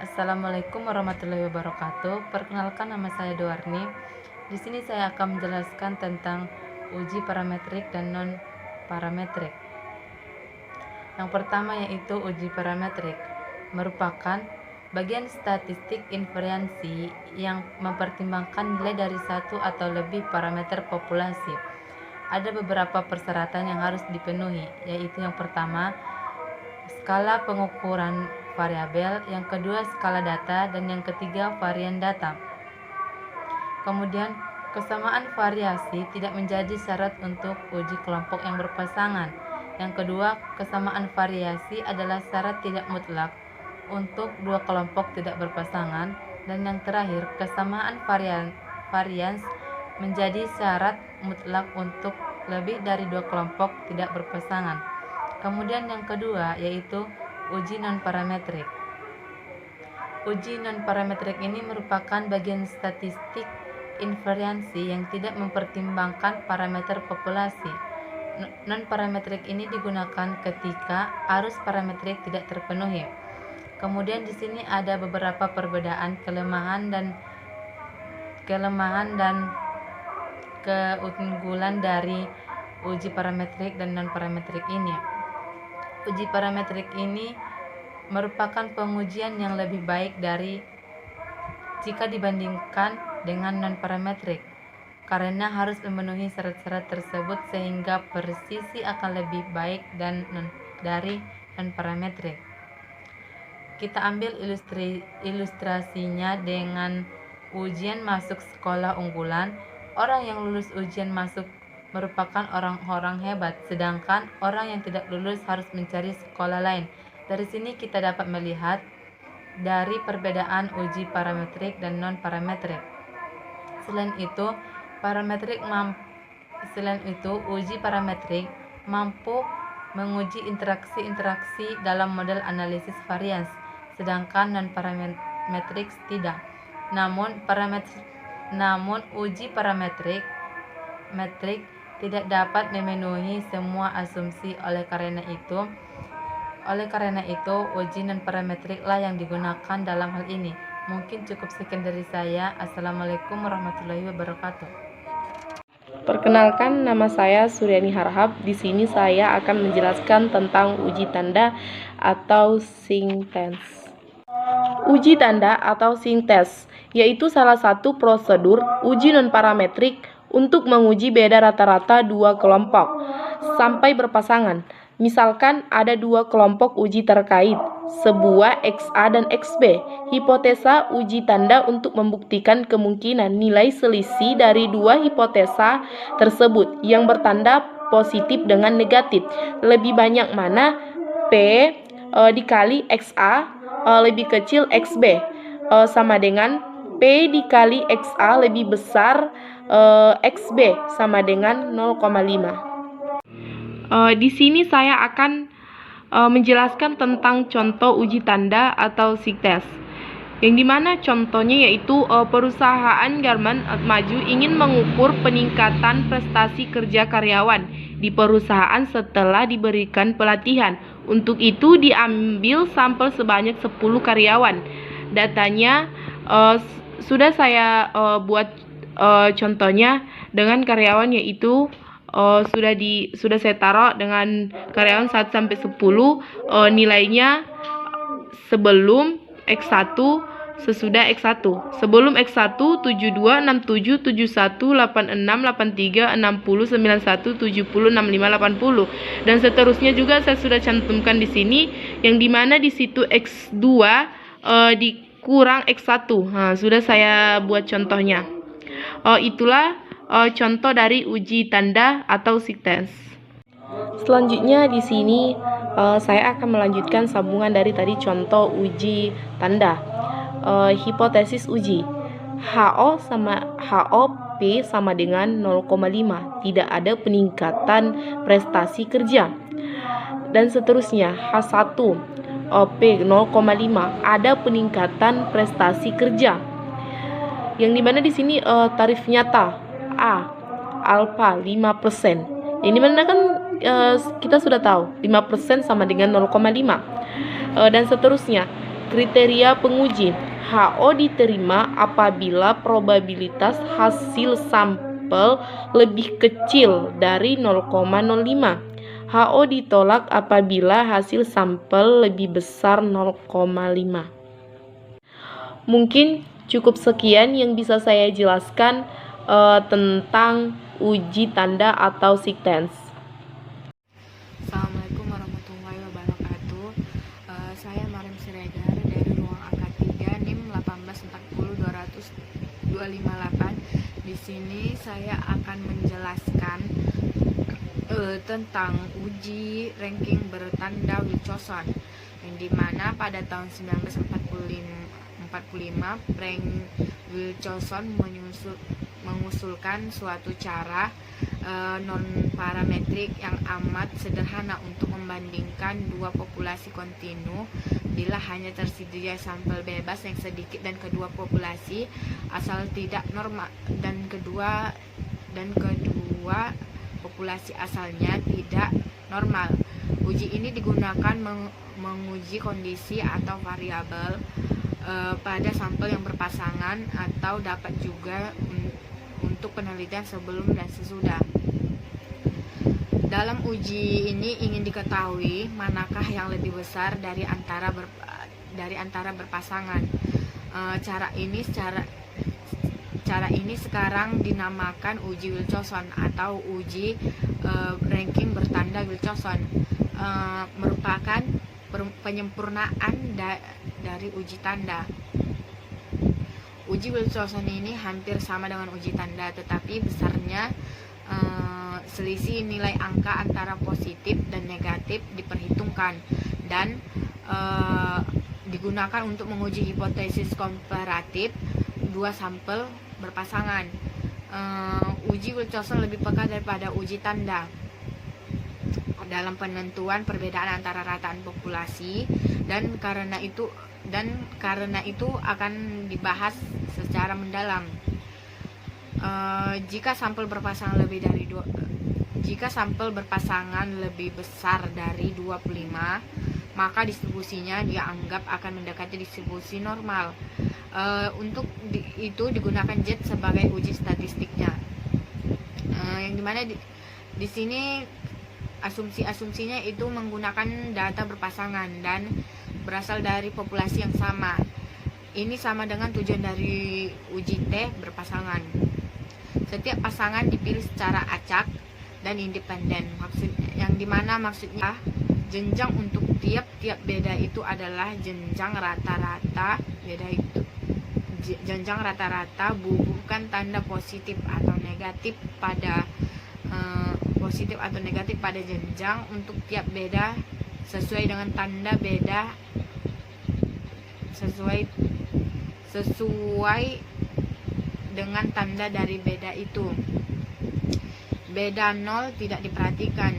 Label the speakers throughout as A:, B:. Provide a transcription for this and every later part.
A: Assalamualaikum warahmatullahi wabarakatuh. Perkenalkan, nama saya Doarni. Di sini saya akan menjelaskan tentang uji parametrik dan non parametrik. Yang pertama yaitu uji parametrik, merupakan bagian statistik invariansi yang mempertimbangkan nilai dari satu atau lebih parameter populasi. Ada beberapa persyaratan yang harus dipenuhi, yaitu yang pertama, skala pengukuran variabel, yang kedua skala data, dan yang ketiga varian data. Kemudian, kesamaan variasi tidak menjadi syarat untuk uji kelompok yang berpasangan. Yang kedua, kesamaan variasi adalah syarat tidak mutlak untuk dua kelompok tidak berpasangan. Dan yang terakhir, kesamaan varians menjadi syarat mutlak untuk lebih dari dua kelompok tidak berpasangan. Kemudian yang kedua yaitu uji non-parametrik. Uji non-parametrik ini merupakan bagian statistik invariansi yang tidak mempertimbangkan parameter populasi. Non-parametrik ini digunakan ketika arus parametrik tidak terpenuhi. Kemudian di sini ada beberapa perbedaan kelemahan dan keunggulan dari uji parametrik dan non-parametrik ini. Uji parametrik ini merupakan pengujian yang lebih baik jika dibandingkan dengan non-parametrik, karena harus memenuhi syarat-syarat tersebut sehingga presisi akan lebih baik dari non-parametrik. Kita ambil ilustrasinya dengan ujian masuk sekolah unggulan. Orang yang lulus ujian masuk merupakan orang-orang hebat, sedangkan orang yang tidak lulus harus mencari sekolah lain. Dari sini kita dapat melihat dari perbedaan uji parametrik dan non-parametrik. Selain itu, uji parametrik mampu menguji interaksi-interaksi dalam model analisis varians, sedangkan non-parametrik tidak. Namun uji parametrik tidak dapat memenuhi semua asumsi. Oleh karena itu uji non-parametrik lah yang digunakan dalam hal ini. Mungkin cukup sekian dari saya. Assalamualaikum warahmatullahi wabarakatuh.
B: Perkenalkan, nama saya Suryani Harhab. Di sini saya akan menjelaskan tentang uji tanda atau sintens. Uji tanda atau sintens yaitu salah satu prosedur uji non-parametrik untuk menguji beda rata-rata dua kelompok sampai berpasangan. Misalkan ada dua kelompok uji terkait, sebuah XA dan XB. Hipotesa uji tanda untuk membuktikan kemungkinan nilai selisih dari dua hipotesa tersebut yang bertanda positif dengan negatif. Lebih banyak mana? P dikali XA lebih kecil XB sama dengan P dikali XA lebih besar XB sama dengan 0,5. Di sini saya akan menjelaskan tentang contoh uji tanda atau sintens. Yang dimana contohnya yaitu perusahaan garmen maju ingin mengukur peningkatan prestasi kerja karyawan di perusahaan setelah diberikan pelatihan. Untuk itu diambil sampel sebanyak 10 karyawan. Datanya sudah saya buat contohnya dengan karyawan, yaitu sudah saya taruh dengan karyawan 1 sampai 10, nilainya sebelum X1, sesudah X1. Sebelum X1 72, 67, 71, 86, 83, 60, 91, 70, 65, 80 dan seterusnya juga saya sudah cantumkan di sini, yang dimana di situ X2 dikurang X1. Nah, sudah saya buat contohnya. Itulah contoh dari uji tanda atau sintens. Selanjutnya di sini saya akan melanjutkan sambungan dari tadi contoh uji tanda. Hipotesis uji HO P sama dengan 0,5, tidak ada peningkatan prestasi kerja. Dan seterusnya H1 P 0,5, ada peningkatan prestasi kerja. Yang dimana di sini tarif nyata A alfa 5%. Yang dimana kan kita sudah tahu 5% sama dengan 0,5. Dan seterusnya Kriteria penguji. HO diterima apabila probabilitas hasil sampel lebih kecil dari 0,05. HO ditolak apabila hasil sampel lebih besar 0,5. Mungkin cukup sekian yang bisa saya jelaskan tentang uji tanda atau siktens.
C: Assalamualaikum warahmatullahi wabarakatuh. Saya Mariam Siregar dari ruang angka 3 NIM 1840258. Di sini saya akan menjelaskan tentang uji ranking bertanda Wilcoxon, yang dimana pada tahun 1945 Frank Wilcoxon mengusulkan suatu cara non-parametrik yang amat sederhana untuk membandingkan dua populasi kontinu bila hanya tersedia sampel bebas yang sedikit dan kedua populasi asal tidak normal dan kedua populasi asalnya tidak normal. Uji ini digunakan menguji kondisi atau variabel pada sampel yang berpasangan atau dapat juga untuk penelitian sebelum dan sesudah. Dalam uji ini ingin diketahui manakah yang lebih besar dari antara berpasangan. Cara ini sekarang dinamakan uji Wilcoxon atau uji ranking bertanda Wilcoxon, merupakan penyempurnaan dari uji tanda. Uji Wilcoxon ini hampir sama dengan uji tanda, tetapi besarnya selisih nilai angka antara positif dan negatif diperhitungkan dan digunakan untuk menguji hipotesis komparatif dua sampel berpasangan. Uji Wilcoxon lebih peka daripada uji tanda dalam penentuan perbedaan antara rataan populasi, dan karena itu akan dibahas secara mendalam. Jika sampel berpasangan lebih besar dari 25, maka distribusinya dianggap akan mendekati distribusi normal. Untuk itu digunakan Z sebagai uji statistiknya, yang dimana di sini asumsinya itu menggunakan data berpasangan dan berasal dari populasi yang sama. Ini sama dengan tujuan dari uji T berpasangan. Setiap pasangan dipilih secara acak dan independen, yang dimana maksudnya jenjang untuk tiap-tiap beda itu adalah jenjang rata-rata bukan tanda positif atau negatif pada jenjang untuk tiap beda sesuai dengan tanda beda sesuai dengan tanda dari beda itu. Beda 0 tidak diperhatikan.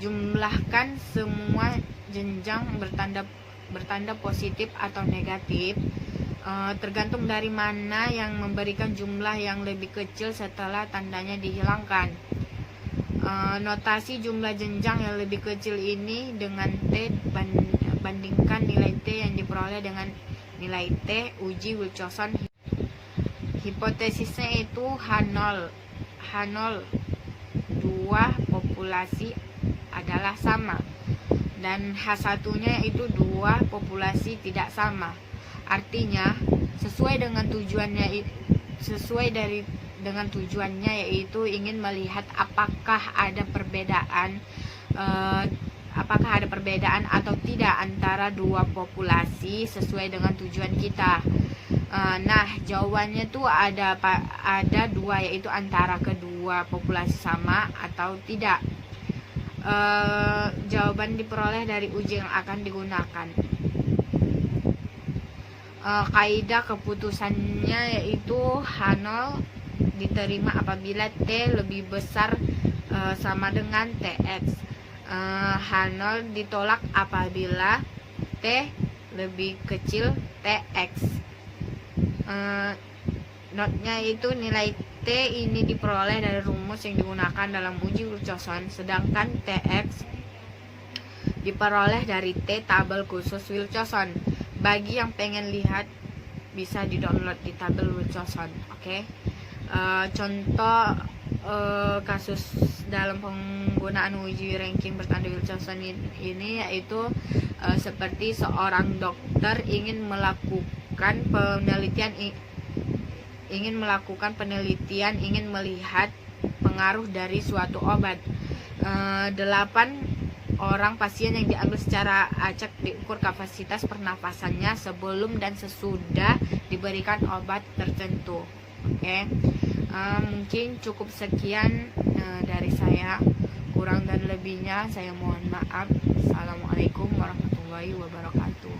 C: Jumlahkan semua jenjang bertanda positif atau negatif, tergantung dari mana yang memberikan jumlah yang lebih kecil setelah tandanya dihilangkan. Notasi jumlah jenjang yang lebih kecil ini dengan T bandingkan nilai T yang diperoleh dengan nilai T uji Wilcoxon. Hipotesisnya itu H0 dua populasi adalah sama, dan H1 nya itu dua populasi tidak sama. Artinya sesuai dengan tujuannya yaitu ingin melihat apakah ada perbedaan atau tidak antara dua populasi sesuai dengan tujuan kita. Nah, jawabannya tuh ada dua, yaitu antara kedua populasi sama atau tidak. Jawaban diperoleh dari uji yang akan digunakan. Kaidah keputusannya yaitu H0 diterima apabila T lebih besar sama dengan Tx. H0 ditolak apabila T lebih kecil Tx. Notnya itu nilai T ini diperoleh dari rumus yang digunakan dalam uji Wilcoxon, sedangkan Tx diperoleh dari tabel khusus Wilcoxon. Bagi yang pengen lihat bisa di-download di tabel Wilcoxon. Oke. Contoh kasus dalam penggunaan uji ranking bertanda Wilcoxon ini yaitu seperti seorang dokter ingin melakukan penelitian, ingin melihat pengaruh dari suatu obat. 8 orang pasien yang diambil secara acak diukur kapasitas pernafasannya sebelum dan sesudah diberikan obat tertentu. Oke. Mungkin cukup sekian dari saya. Kurang dan lebihnya saya mohon maaf. Assalamualaikum warahmatullahi wabarakatuh.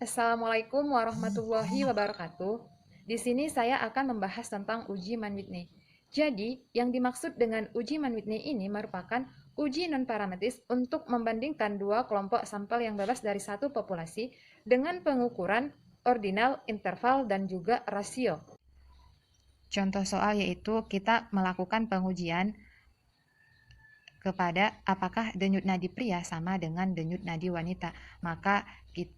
D: Assalamualaikum warahmatullahi wabarakatuh. Di sini saya akan membahas tentang uji Mann-Whitney. Jadi, yang dimaksud dengan uji Mann-Whitney ini merupakan uji non-parametris untuk membandingkan dua kelompok sampel yang bebas dari satu populasi dengan pengukuran ordinal, interval, dan juga rasio. Contoh soal yaitu kita melakukan pengujian kepada apakah denyut nadi pria sama dengan denyut nadi wanita. Maka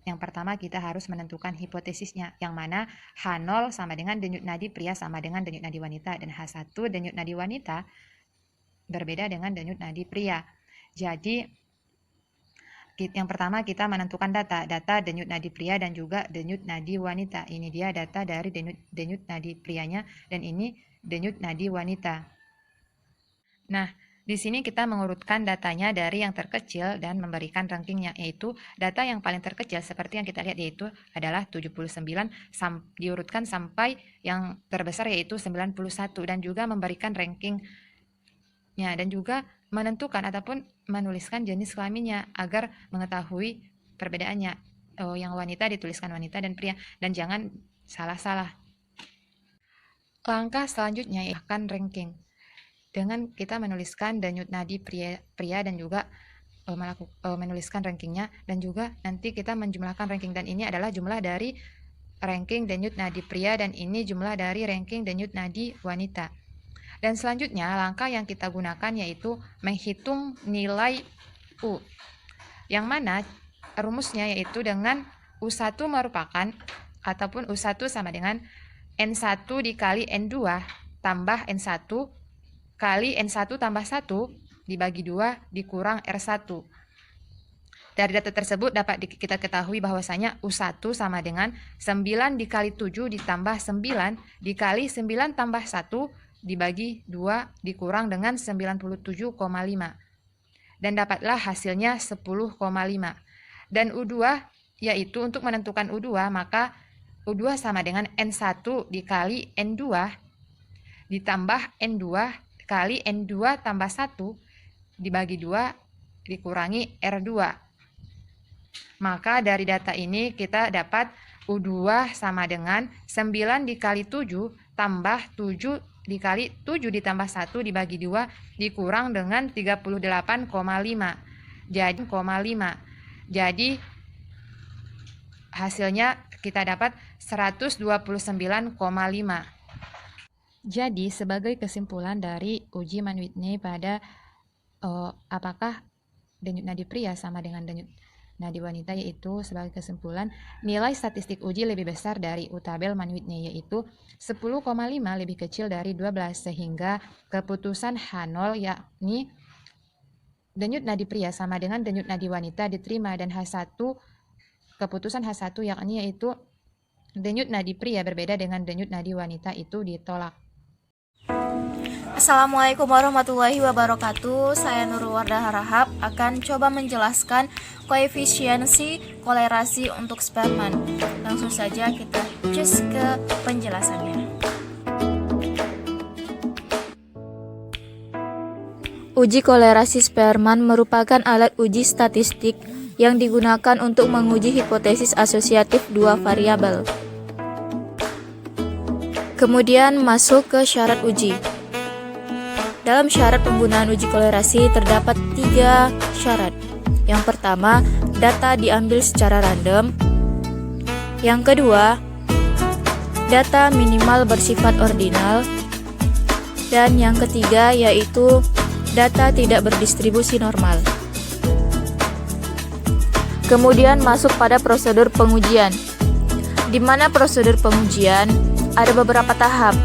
D: yang pertama kita harus menentukan hipotesisnya, yang mana H0 sama dengan denyut nadi pria sama dengan denyut nadi wanita, dan H1 denyut nadi wanita berbeda dengan denyut nadi pria. Jadi yang pertama kita menentukan data denyut nadi pria dan juga denyut nadi wanita. Ini dia data dari denyut nadi prianya dan ini denyut nadi wanita. Nah, di sini kita mengurutkan datanya dari yang terkecil dan memberikan rankingnya, yaitu data yang paling terkecil seperti yang kita lihat yaitu adalah 79 diurutkan sampai yang terbesar yaitu 91 dan juga memberikan rankingnya dan juga menentukan ataupun menuliskan jenis kelaminnya agar mengetahui perbedaannya. Yang wanita dituliskan wanita dan pria dan jangan salah-salah. Langkah selanjutnya akan ranking. Dengan kita menuliskan denyut nadi pria dan juga menuliskan rankingnya dan juga nanti kita menjumlahkan ranking, dan ini adalah jumlah dari ranking denyut nadi pria dan ini jumlah dari ranking denyut nadi wanita. Dan selanjutnya langkah yang kita gunakan yaitu menghitung nilai U, yang mana rumusnya yaitu dengan U1 merupakan ataupun U1 sama dengan N1 dikali N2 tambah N1 kali N1 tambah 1 dibagi 2 dikurang R1. Dari data tersebut dapat kita ketahui bahwasanya U1 sama dengan 9 dikali 7 ditambah 9 dikali 9 tambah 1 dibagi 2 dikurang dengan 97,5. Dan dapatlah hasilnya 10,5. Dan U2 yaitu untuk menentukan U2 maka U2 sama dengan N1 dikali N2 ditambah N2 kali N2 tambah 1 dibagi 2 dikurangi R2. Maka dari data ini kita dapat U2 sama dengan 9 dikali 7 tambah 7 dikali 7 ditambah 1 dibagi 2 dikurang dengan 38,5. Jadi hasilnya kita dapat 129,5. Jadi, sebagai kesimpulan dari uji Mann-Whitney pada apakah denyut nadi pria sama dengan denyut nadi wanita, yaitu sebagai kesimpulan nilai statistik uji lebih besar dari U tabel Mann-Whitney yaitu 10,5 lebih kecil dari 12 sehingga keputusan H0 yakni denyut nadi pria sama dengan denyut nadi wanita diterima dan H1 keputusan H1 yakni yaitu denyut nadi pria berbeda dengan denyut nadi wanita itu ditolak.
E: Assalamualaikum warahmatullahi wabarakatuh. Saya Nurul Wardah Harahap akan coba menjelaskan koefisiensi kolerasi untuk Spearman. Langsung saja kita cus ke penjelasannya. Uji kolerasi Spearman merupakan alat uji statistik yang digunakan untuk menguji hipotesis asosiatif dua variabel. Kemudian masuk ke syarat uji. Dalam syarat penggunaan uji kolerasi terdapat 3 syarat. Yang pertama, data diambil secara random. Yang kedua, data minimal bersifat ordinal. Dan yang ketiga yaitu data tidak berdistribusi normal. Kemudian masuk pada prosedur pengujian, di mana prosedur pengujian ada beberapa tahap.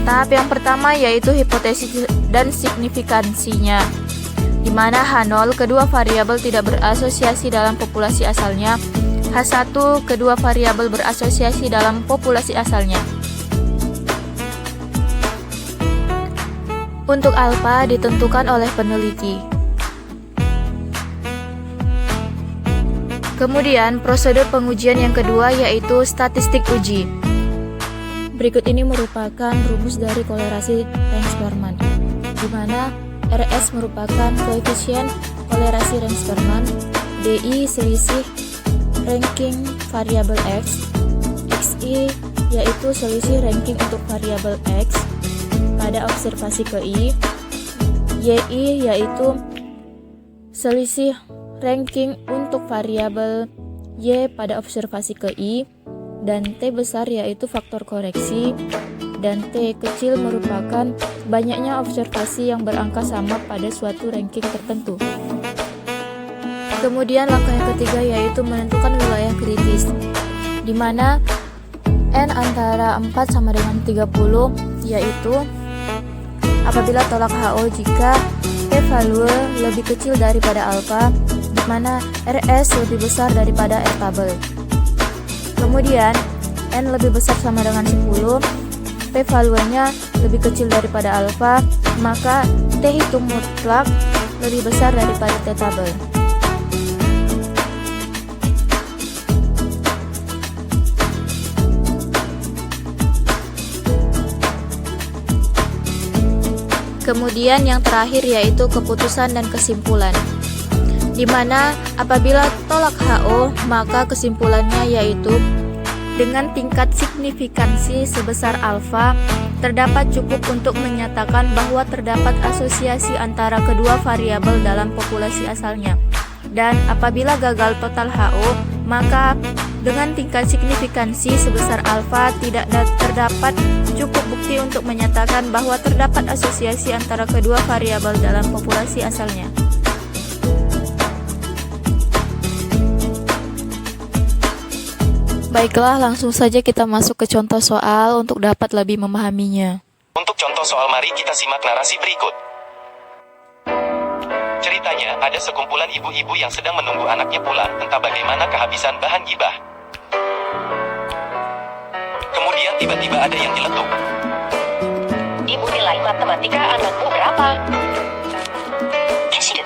E: Tahap yang pertama yaitu hipotesis dan signifikansinya, di mana H0 kedua variabel tidak berasosiasi dalam populasi asalnya, H1 kedua variabel berasosiasi dalam populasi asalnya. Untuk alfa ditentukan oleh peneliti. Kemudian prosedur pengujian yang kedua yaitu statistik uji. Berikut ini merupakan rumus dari kolerasi Reng-Sperman, di mana RS merupakan koefisien kolerasi Reng-Sperman, DI selisih ranking variabel X, XI yaitu selisih ranking untuk variabel X pada observasi ke I, YI yaitu selisih ranking untuk variabel Y pada observasi ke I, dan T besar yaitu faktor koreksi, dan T kecil merupakan banyaknya observasi yang berangka sama pada suatu ranking tertentu. Kemudian langkah yang ketiga yaitu menentukan wilayah kritis, di mana N antara 4 sama dengan 30 yaitu apabila tolak HO jika P-value lebih kecil daripada alfa, di mana RS lebih besar daripada R tabel. Kemudian N lebih besar sama dengan 10, P-value-nya lebih kecil daripada alfa, maka T hitung mutlak lebih besar daripada T tabel. Kemudian yang terakhir yaitu keputusan dan kesimpulan, di mana apabila tolak HO maka kesimpulannya yaitu dengan tingkat signifikansi sebesar alfa terdapat cukup untuk menyatakan bahwa terdapat asosiasi antara kedua variabel dalam populasi asalnya, dan apabila gagal total HO maka dengan tingkat signifikansi sebesar alfa tidak terdapat cukup bukti untuk menyatakan bahwa terdapat asosiasi antara kedua variabel dalam populasi asalnya. Baiklah, langsung saja kita masuk ke contoh soal untuk dapat lebih memahaminya.
F: Untuk contoh soal mari kita simak narasi berikut. Ceritanya, ada sekumpulan ibu-ibu yang sedang menunggu anaknya pulang, entah bagaimana kehabisan bahan gibah. Kemudian tiba-tiba ada yang nyeletuk.
G: Ibu, nilai matematika anakmu berapa? Kecil.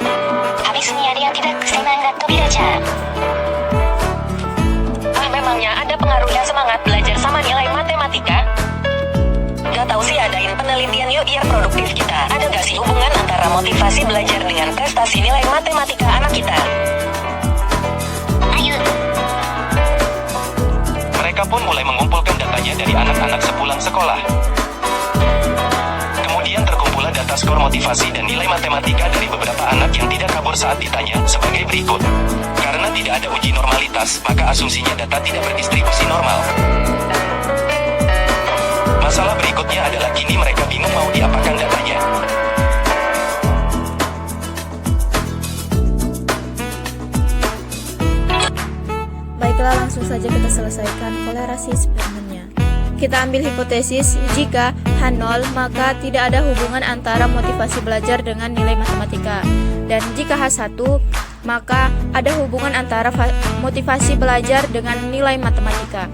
G: Habis ini ada yang tidak semangat belajar. Memangnya ada pengaruhnya semangat belajar sama nilai matematika? Gak tahu sih, adain penelitian yuk biar produktif kita. Ada gak sih hubungan antara motivasi belajar dengan prestasi nilai matematika anak kita? Ayo.
F: Mereka pun mulai mengumpulkan datanya dari anak-anak sepulang sekolah. Kemudian terkumpullah data skor motivasi dan nilai matematika dari beberapa anak yang tidak kabur saat ditanya sebagai berikut. Karena tidak ada uji normalitas, maka asumsinya data tidak berdistribusi normal. Masalah berikutnya adalah kini mereka bingung mau diapakan datanya.
E: Baiklah, langsung saja kita selesaikan kolerasi Sperman-nya. Kita ambil hipotesis jika H0 maka tidak ada hubungan antara motivasi belajar dengan nilai matematika, dan jika H1 maka ada hubungan antara motivasi belajar dengan nilai matematika.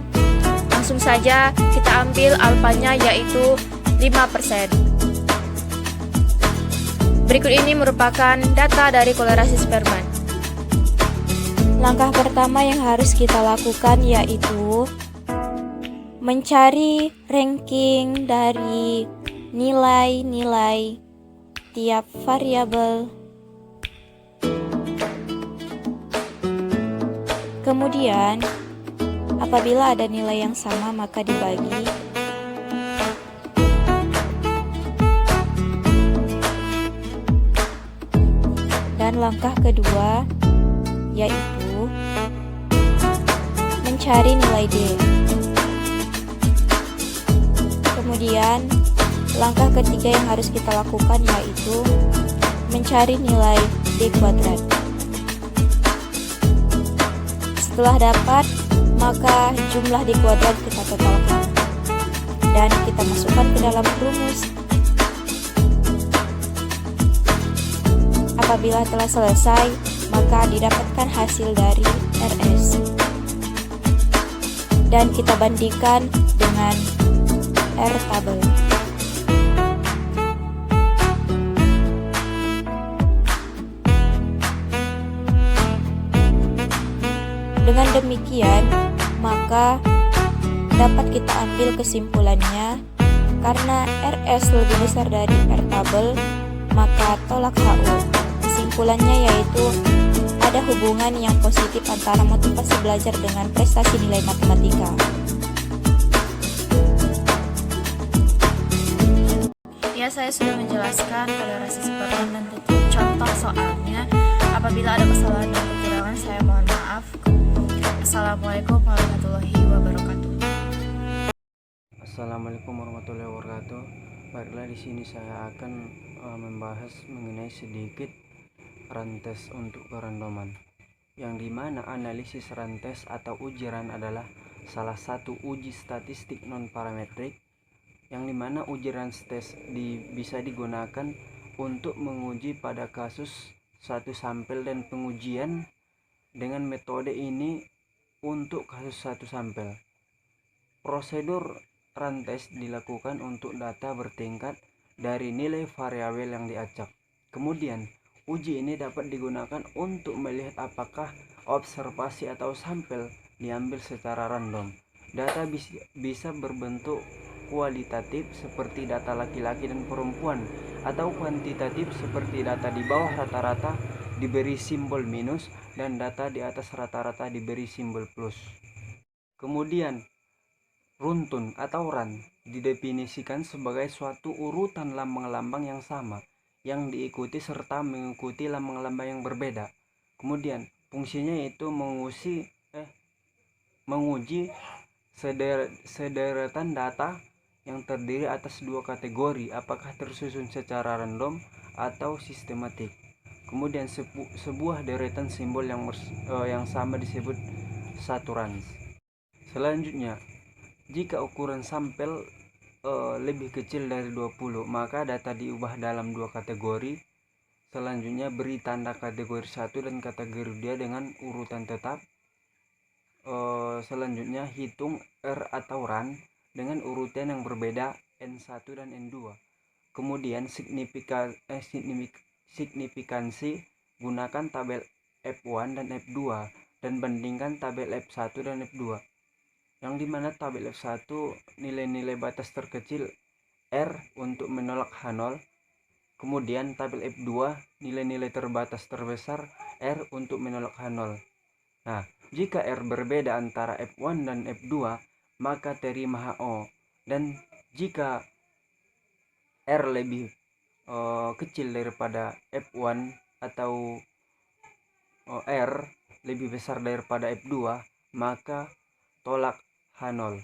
E: Langsung saja kita ambil alfanya yaitu 5%. Berikut ini merupakan data dari kolerasi Sperman. Langkah pertama yang harus kita lakukan yaitu mencari ranking dari nilai-nilai tiap variabel. Kemudian, apabila ada nilai yang sama maka dibagi. Dan langkah kedua yaitu mencari nilai D. Kemudian, langkah ketiga yang harus kita lakukan yaitu mencari nilai D kuadrat. Setelah dapat, maka jumlah D kuadrat kita totalkan dan kita masukkan ke dalam rumus. Apabila telah selesai, maka didapatkan hasil dari RS. Dan kita bandingkan dengan R tabel. Dengan demikian, maka dapat kita ambil kesimpulannya, karena RS lebih besar dari R tabel, maka tolak HU. Kesimpulannya yaitu ada hubungan yang positif antara motivasi belajar dengan prestasi nilai matematika. Ya, saya sudah menjelaskan toleransi sebagian dan titik contoh soalnya. Apabila ada kesalahan dan kekurangan, saya mohon maaf. Assalamualaikum warahmatullahi wabarakatuh.
H: Assalamualaikum warahmatullahi wabarakatuh. Baiklah, di sini saya akan membahas mengenai sedikit rantes untuk kerandoman, yang dimana analisis rantes atau uji RAN adalah salah satu uji statistik non parametrik, yang dimana uji rantes bisa digunakan untuk menguji pada kasus satu sampel, dan pengujian dengan metode ini untuk kasus satu sampel. Prosedur rantes dilakukan untuk data bertingkat dari nilai variabel yang diacak. Kemudian uji ini dapat digunakan untuk melihat apakah observasi atau sampel diambil secara random. Data bisa berbentuk kualitatif seperti data laki-laki dan perempuan, atau kuantitatif seperti data di bawah rata-rata diberi simbol minus dan data di atas rata-rata diberi simbol plus. Kemudian runtun atau RAN didefinisikan sebagai suatu urutan lambang-lambang yang sama yang diikuti serta mengikuti lambang-lambang yang berbeda. Kemudian fungsinya yaitu menguji sederetan data yang terdiri atas dua kategori, apakah tersusun secara random atau sistematik. Kemudian sebuah deretan simbol yang sama disebut satu RAN. Selanjutnya, jika ukuran sampel lebih kecil dari 20, maka data diubah dalam dua kategori. Selanjutnya, beri tanda kategori 1 dan kategori 2 dengan urutan tetap. Selanjutnya, hitung R atau RAN dengan urutan yang berbeda N1 dan N2. Kemudian signifikansi, gunakan tabel F1 dan F2 dan bandingkan tabel F1 dan F2. Yang dimana tabel F1 nilai-nilai batas terkecil R untuk menolak H0. Kemudian tabel F2 nilai-nilai terbatas terbesar R untuk menolak H0. Nah, jika R berbeda antara F1 dan F2, maka terima HO. Dan jika R lebih kecil daripada F1 atau R lebih besar daripada F2, maka tolak H0.